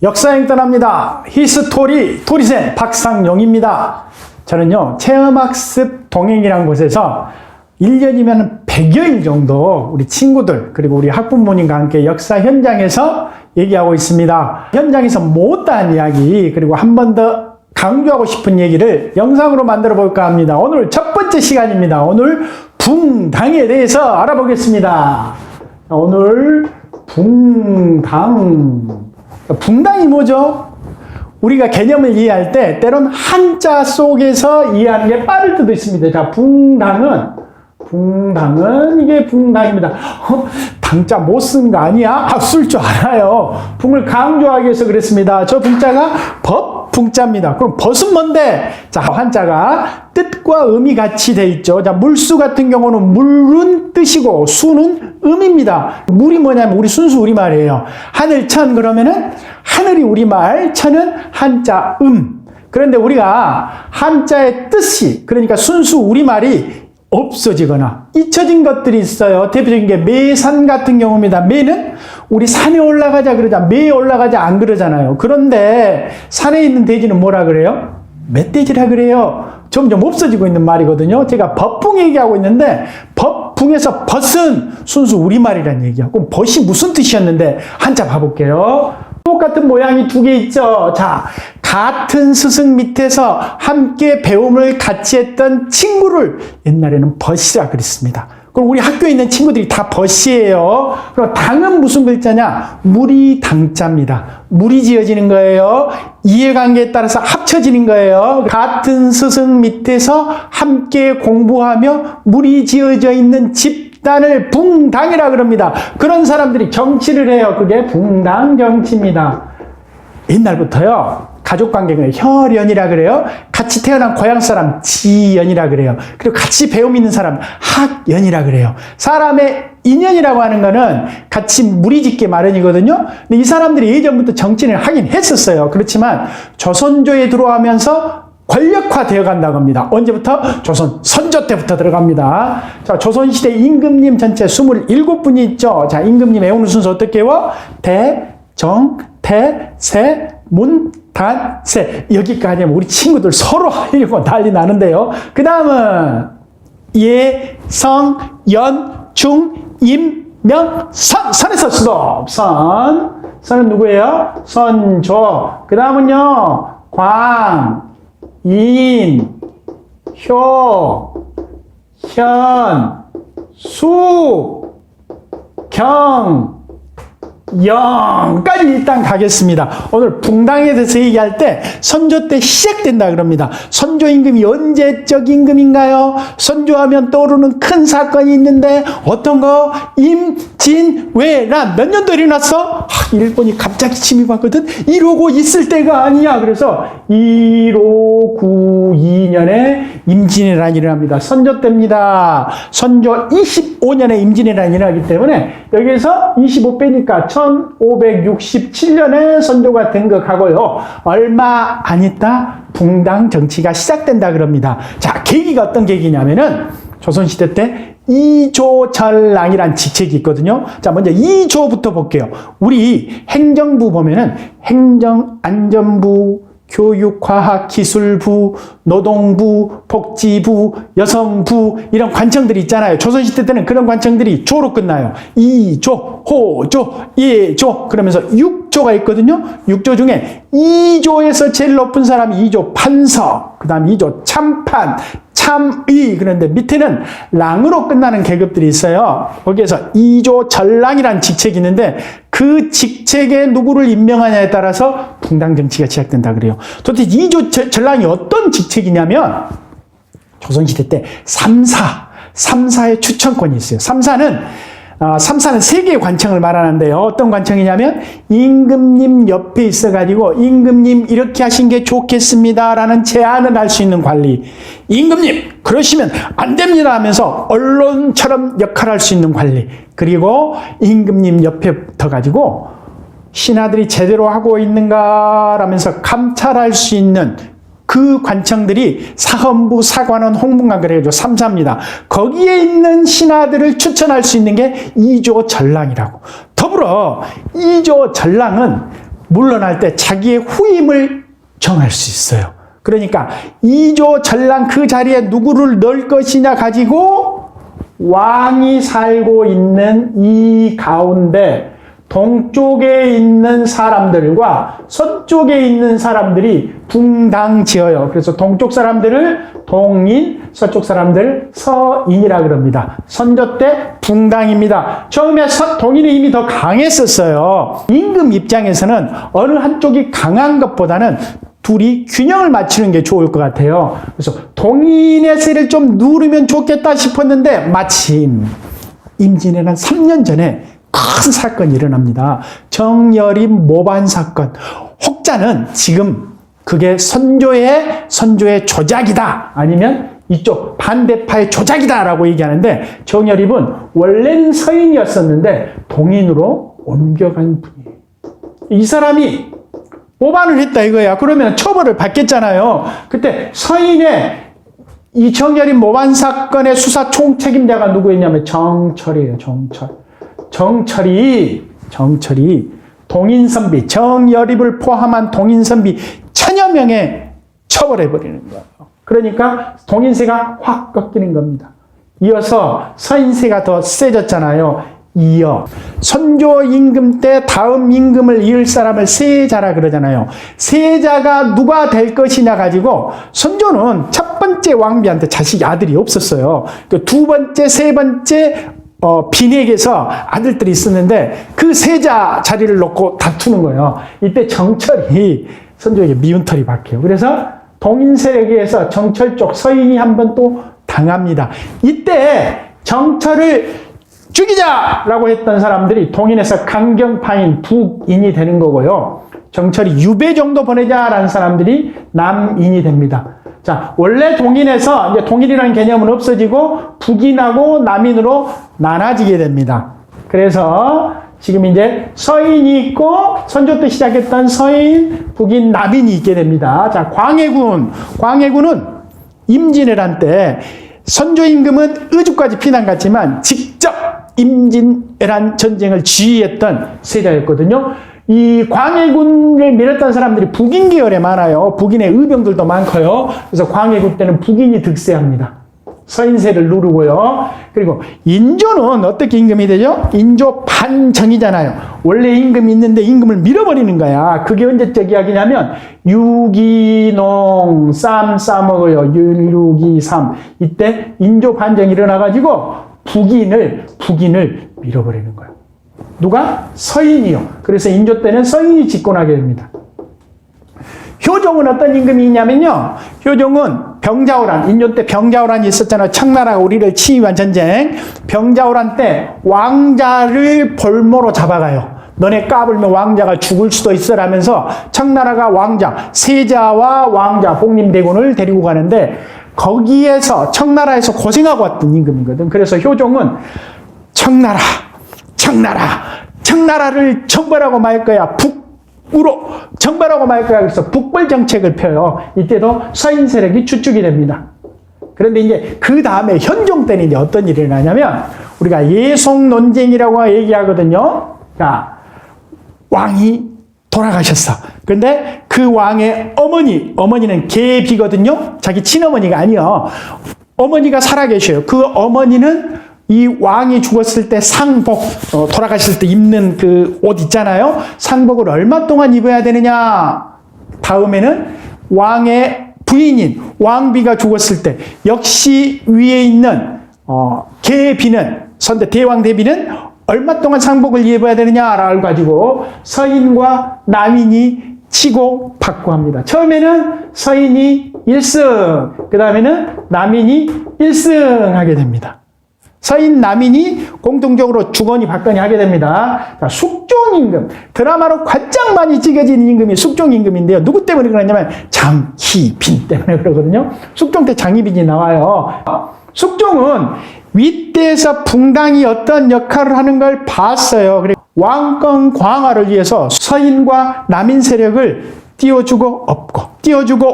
역사여행 떠납니다. 히스토리 토리센 박상용입니다. 저는요, 체험학습 동행이라는 곳에서 1년이면 100여일 정도 우리 친구들 그리고 우리 학부모님과 함께 역사 현장에서 얘기하고 있습니다. 현장에서 못다한 이야기 그리고 한 번 더 강조하고 싶은 얘기를 영상으로 만들어 볼까 합니다. 오늘 첫 번째 시간입니다. 오늘 붕당에 대해서 알아보겠습니다. 오늘 붕당이 뭐죠? 우리가 개념을 이해할 때 때론 한자 속에서 이해하는 게 빠를 때도 있습니다. 자, 붕당은 이게 붕당입니다. 당자 못 쓴 거 아니야? 쓸 줄 알아요. 붕을 강조하기 위해서 그랬습니다. 저 붕자가 붕자입니다. 그럼 벗은 뭔데? 자, 한자가 뜻과 음이 같이 돼 있죠. 자, 물수 같은 경우는 물은 뜻이고 수는 음입니다. 물이 뭐냐면 우리 순수 우리말이에요. 하늘천 그러면은 하늘이 우리말, 천은 한자 그런데 우리가 한자의 뜻이 그러니까 순수 우리말이 없어지거나 잊혀진 것들이 있어요. 대표적인 게 매산 같은 경우입니다. 매는 우리 산에 올라가자 그러자 매에 올라가자 안 그러잖아요. 그런데 산에 있는 돼지는 뭐라 그래요? 멧돼지라 그래요. 점점 없어지고 있는 말이거든요. 제가 법붕 얘기하고 있는데 법붕에서 벗은 순수 우리말이라는 얘기야. 그럼 벗이 무슨 뜻이었는데 한자 봐볼게요. 똑같은 모양이 두 개 있죠. 자, 같은 스승 밑에서 함께 배움을 같이 했던 친구를 옛날에는 벗이라 그랬습니다. 그럼 우리 학교에 있는 친구들이 다 벗이에요. 그럼 당은 무슨 글자냐? 물이 당자입니다. 물이 지어지는 거예요. 이해관계에 따라서 합쳐지는 거예요. 같은 스승 밑에서 함께 공부하며 물이 지어져 있는 집단을 붕당이라 그럽니다. 그런 사람들이 정치를 해요. 그게 붕당 정치입니다. 옛날부터요. 가족관계가 혈연이라 그래요. 같이 태어난 고향 사람 지연이라 그래요. 그리고 같이 배움 있는 사람 학연이라 그래요. 사람의 인연이라고 하는 거는 같이 무리짓기 마련이거든요. 근데 이 사람들이 예전부터 정치를 하긴 했었어요. 그렇지만 조선조에 들어오면서 권력화되어 간다고 합니다. 언제부터? 조선 선조 때부터 들어갑니다. 자, 조선시대 임금님 전체 27분이 있죠. 자, 임금님 외우는 순서 어떻게 외워? 대, 정, 태, 세, 문, 단, 세. 여기까지 하면 우리 친구들 서로 하려고 난리 나는데요. 그 다음은 예, 성, 연, 중, 임, 명, 선. 선에서 수도. 선은 누구예요? 선조. 그 다음은요. 광, 인, 효, 현, 수, 경, 영까지 일단 가겠습니다. 오늘 붕당에 대해서 얘기할 때 선조 때 시작된다 그럽니다. 선조 임금이 언제적 임금인가요? 선조하면 떠오르는 큰 사건이 있는데 어떤 거? 임진왜란. 몇 년도 일어났어? 일본이 갑자기 침입하거든. 이러고 있을 때가 아니야. 그래서 1592년에 임진왜란이 일어납니다. 선조 때입니다. 선조 25년에 임진왜란이 일어나기 때문에 여기에서 25 빼니까 1567년에 선조가 등극하고요. 얼마 안 있다 붕당 정치가 시작된다 그럽니다. 자, 계기가 어떤 계기냐면은 조선시대 때 이조전랑이란 직책이 있거든요. 자, 먼저 이조부터 볼게요. 우리 행정부 보면은 행정안전부, 교육과학기술부, 노동부, 복지부, 여성부 이런 관청들이 있잖아요. 조선시대 때는 그런 관청들이 조로 끝나요. 2조, 호조, 예조 그러면서 6조가 있거든요. 6조 중에 2조에서 제일 높은 사람이 2조 판서, 그 다음 2조 참판, 참의. 그런데 밑에는 랑으로 끝나는 계급들이 있어요. 거기에서 2조 전랑이라는 직책이 있는데 그 직책에 누구를 임명하냐에 따라서 붕당 정치가 시작된다 그래요. 도대체 2조 전랑이 어떤 직책이냐면 조선시대 때 3사의 추천권이 있어요. 3사는 3개의 관청을 말하는데요. 어떤 관청이냐면 임금님 옆에 있어가지고 임금님 이렇게 하신 게 좋겠습니다라는 제안을 할 수 있는 관리. 임금님 그러시면 안 됩니다 하면서 언론처럼 역할할 수 있는 관리. 그리고 임금님 옆에 붙어가지고 신하들이 제대로 하고 있는가 라면서 감찰할 수 있는 그 관청들이 사헌부, 사관원, 홍문관 그래가지고 3사입니다. 거기에 있는 신하들을 추천할 수 있는 게 2조 전랑이라고. 더불어 2조 전랑은 물러날 때 자기의 후임을 정할 수 있어요. 그러니까 이조 전랑 그 자리에 누구를 넣을 것이냐 가지고 왕이 살고 있는 이 가운데 동쪽에 있는 사람들과 서쪽에 있는 사람들이 붕당 지어요. 그래서 동쪽 사람들을 동인, 서쪽 사람들 서인이라 그럽니다. 선조 때 붕당입니다. 처음에 동인의 힘이 더 강했었어요. 임금 입장에서는 어느 한쪽이 강한 것보다는 둘이 균형을 맞추는 게 좋을 것 같아요. 그래서 동인의 세를 좀 누르면 좋겠다 싶었는데 마침 임진왜란 3년 전에 큰 사건이 일어납니다. 정여립 모반 사건. 혹자는 지금 그게 선조의 조작이다. 아니면 이쪽 반대파의 조작이다라고 얘기하는데 정여립은 원래는 서인이었었는데 동인으로 옮겨간 분이에요. 이 사람이 모반을 했다 이거야. 그러면 처벌을 받겠잖아요. 그때 서인의 이 정여립 모반 사건의 수사 총책임자가 누구였냐면 정철이에요. 정철이 동인선비, 정여립을 포함한 동인선비 1000여 명에 처벌해버리는 거예요. 그러니까 동인세가 확 꺾이는 겁니다. 이어서 서인세가 더 세졌잖아요. 이어 선조 임금 때 다음 임금을 이을 사람을 세자라 그러잖아요. 세자가 누가 될 것이냐 가지고 선조는 첫 번째 왕비한테 자식이 아들이 없었어요. 그 두 번째, 세 번째 빈액에서 아들들이 있었는데 그 세자 자리를 놓고 다투는 거예요. 이때 정철이 선조에게 미운 털이 박혀요. 그래서 동인 세력에서 정철 쪽 서인이 한번 또 당합니다. 이때 정철을 죽이자라고 했던 사람들이 동인에서 강경파인 북인이 되는 거고요. 정철이 유배 정도 보내자라는 사람들이 남인이 됩니다. 자, 원래 동인에서 이제 동인이라는 개념은 없어지고 북인하고 남인으로 나눠지게 됩니다. 그래서 지금 이제 서인이 있고 선조 때 시작했던 서인, 북인, 남인이 있게 됩니다. 자, 광해군은 임진왜란 때 선조 임금은 의주까지 피난 갔지만 직접 임진왜란 전쟁을 지휘했던 세자였거든요. 이 광해군을 밀었던 사람들이 북인 계열에 많아요. 북인의 의병들도 많고요. 그래서 광해군 때는 북인이 득세합니다. 서인세를 누르고요. 그리고 인조는 어떻게 임금이 되죠? 인조 반정이잖아요. 원래 임금이 있는데 임금을 밀어버리는 거야. 그게 언제적 이야기냐면 유기농 쌈 싸먹어요. 1,6,2,3 이때 인조 반정이 일어나가지고 북인을 밀어버리는 거예요. 누가? 서인이요. 그래서 인조 때는 서인이 집권하게 됩니다. 효종은 어떤 임금이 있냐면요. 효종은 병자호란, 인조 때 병자호란이 있었잖아요. 청나라가 우리를 침입한 전쟁. 병자호란 때 왕자를 볼모로 잡아가요. 너네 까불면 왕자가 죽을 수도 있어라면서 청나라가 왕자, 세자와 왕자, 복림대군을 데리고 가는데 거기에서 청나라에서 고생하고 왔던 임금이거든. 그래서 효종은 청나라를 정벌하고 말 거야. 북으로 정벌하고 말 거야. 그래서 북벌 정책을 펴요. 이때도 서인 세력이 추축이 됩니다. 그런데 이제 그 다음에 현종 때는 이제 어떤 일이 일어나냐면 우리가 예송 논쟁이라고 얘기하거든요. 자, 왕이 돌아가셨어. 근데 그 왕의 어머니는 계비거든요. 자기 친어머니가 아니요. 어머니가 살아계셔요. 그 어머니는 이 왕이 죽었을 때 상복, 돌아가실 때 입는 그 옷 있잖아요. 상복을 얼마 동안 입어야 되느냐. 다음에는 왕의 부인인 왕비가 죽었을 때 역시 위에 있는 계비는 선대 대왕 대비는 얼마 동안 상복을 입어야 되느냐를 가지고 서인과 남인이 치고 받고 합니다. 처음에는 서인이 1승, 그 다음에는 남인이 1승 하게 됩니다. 서인, 남인이 공통적으로 주거니 받거니 하게 됩니다. 자, 숙종임금. 드라마로 가장 많이 찍어지는 임금이 숙종임금인데요. 누구 때문에 그러냐면 장희빈 때문에 그러거든요. 숙종 때 장희빈이 나와요. 숙종은 윗대에서 붕당이 어떤 역할을 하는 걸 봤어요. 그리고 왕권 강화를 위해서 서인과 남인 세력을 띄워주고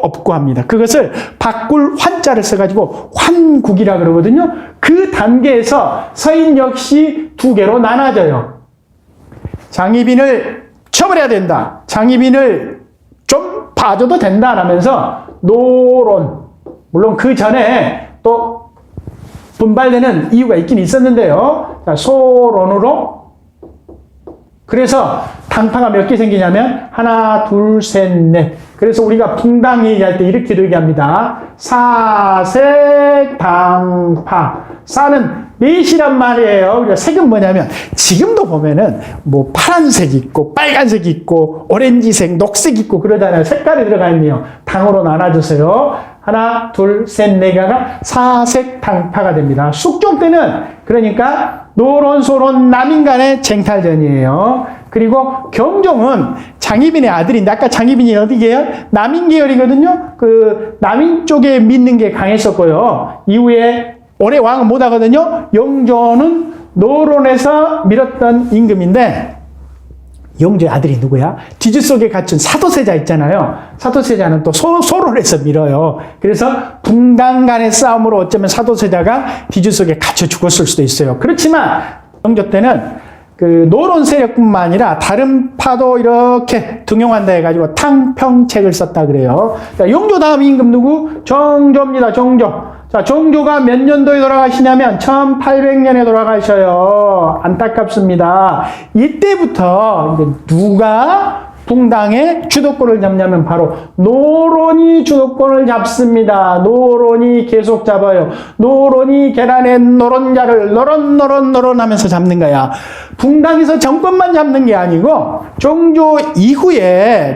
업고 합니다. 그것을 바꿀 환자를 써가지고 환국이라 그러거든요. 그 단계에서 서인 역시 두 개로 나눠져요. 장희빈을 쳐버려야 된다. 장희빈을 좀 봐줘도 된다. 라면서 노론, 물론 그 전에 또 분발되는 이유가 있긴 있었는데요. 자, 소론으로. 그래서 당파가 몇 개 생기냐면 하나, 둘, 셋, 넷. 그래서 우리가 붕당 얘기할 때 이렇게도 얘기합니다. 사색당파. 사는 넷이란 말이에요. 그러니까 색은 뭐냐면 지금도 보면은 뭐 파란색 있고 빨간색 있고 오렌지색, 녹색 있고 그러잖아요. 색깔이 들어가 있네요. 당으로 나눠주세요. 하나, 둘, 셋, 네 개가 사색당파가 됩니다. 숙종 때는 그러니까 노론, 소론, 남인 간의 쟁탈전이에요. 그리고 경종은 장희빈의 아들인데 아까 장희빈이 어디 계열? 남인 계열이거든요. 그 남인 쪽에 믿는 게 강했었고요. 이후에 오래 왕은 못 하거든요. 영조는 노론에서 밀었던 임금인데 영조의 아들이 누구야? 뒤주 속에 갇힌 사도세자 있잖아요. 사도세자는 또 소론에서 밀어요. 그래서 붕당 간의 싸움으로 어쩌면 사도세자가 뒤주 속에 갇혀 죽었을 수도 있어요. 그렇지만 영조 때는 그 노론 세력뿐만 아니라 다른 파도 이렇게 등용한다 해가지고 탕평책을 썼다 그래요. 자, 영조 다음 임금 누구? 정조입니다. 정조. 자, 정조가 몇 년도에 돌아가시냐면 1800년에 돌아가셔요. 안타깝습니다. 이때부터 이제 누가 붕당의 주도권을 잡냐면 바로 노론이 주도권을 잡습니다. 노론이 계속 잡아요. 노론이 계란의 노론자를 노론 하면서 잡는 거야. 붕당에서 정권만 잡는 게 아니고 정조 이후에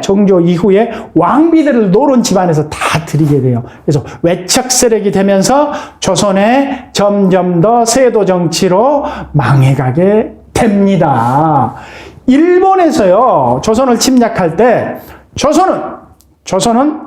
왕비들을 노론 집안에서 다 들이게 돼요. 그래서 외척 세력이 되면서 조선에 점점 더 세도 정치로 망해가게 됩니다. 일본에서요, 조선을 침략할 때, 조선은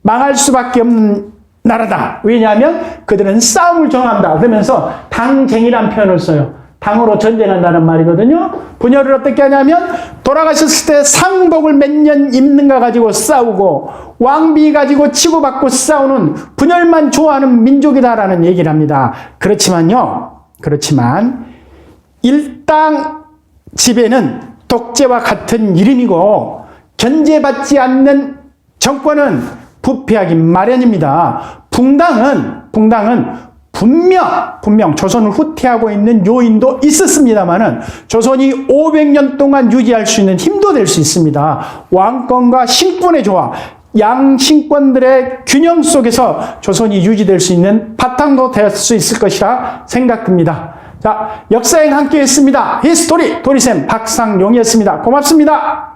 망할 수밖에 없는 나라다. 왜냐하면 그들은 싸움을 정한다. 그러면서 당쟁이란 표현을 써요. 당으로 전쟁한다는 말이거든요. 분열을 어떻게 하냐면, 돌아가셨을 때 상복을 몇 년 입는가 가지고 싸우고, 왕비 가지고 치고받고 싸우는 분열만 좋아하는 민족이다라는 얘기를 합니다. 그렇지만 일당 집에는 독재와 같은 이름이고 견제받지 않는 정권은 부패하기 마련입니다. 붕당은 분명 조선을 후퇴하고 있는 요인도 있었습니다만은 조선이 500년 동안 유지할 수 있는 힘도 될 수 있습니다. 왕권과 신권의 조화, 양신권들의 균형 속에서 조선이 유지될 수 있는 바탕도 될 수 있을 것이라 생각됩니다. 자, 역사여행 함께 했습니다. 히스토리 도리쌤 박상용이었습니다. 고맙습니다.